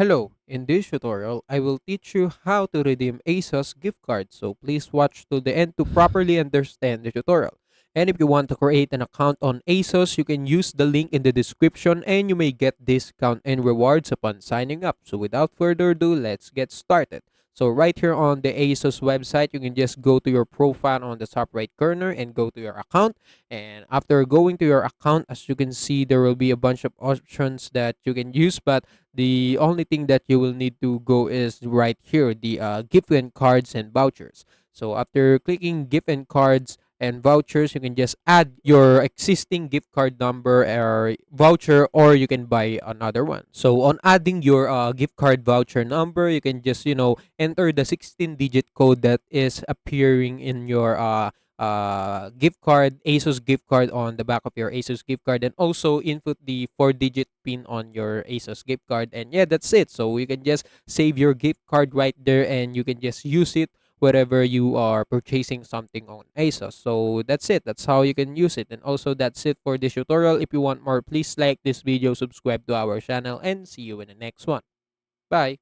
Hello, in this tutorial, I will teach you how to redeem Asos gift cards. So please watch to the end to properly understand the tutorial. And if you want to create an account on Asos, you can use the link in the description and you may get discount and rewards upon signing up. So without further ado, let's get started. So right here on the Asos website, you can just go to your profile on the top right corner and go to your account. And after going to your account, as you can see, there will be a bunch of options that you can use, but the only thing that you will need to go is right here, the gift and cards and vouchers. So after clicking gift and cards and vouchers, you can just add your existing gift card number or voucher, or you can buy another one. So on adding your gift card voucher number, you can just enter the 16-digit code that is appearing in your gift card, Asus gift card on the back of your Asus gift card, and also input the 4-digit pin on your Asus gift card. And yeah, that's it. So you can just save your gift card right there and you can just use it wherever you are purchasing something on Asus. So that's it. That's how you can use it. And also that's it for this tutorial. If you want more, please like this video, subscribe to our channel, and see you in the next one. Bye.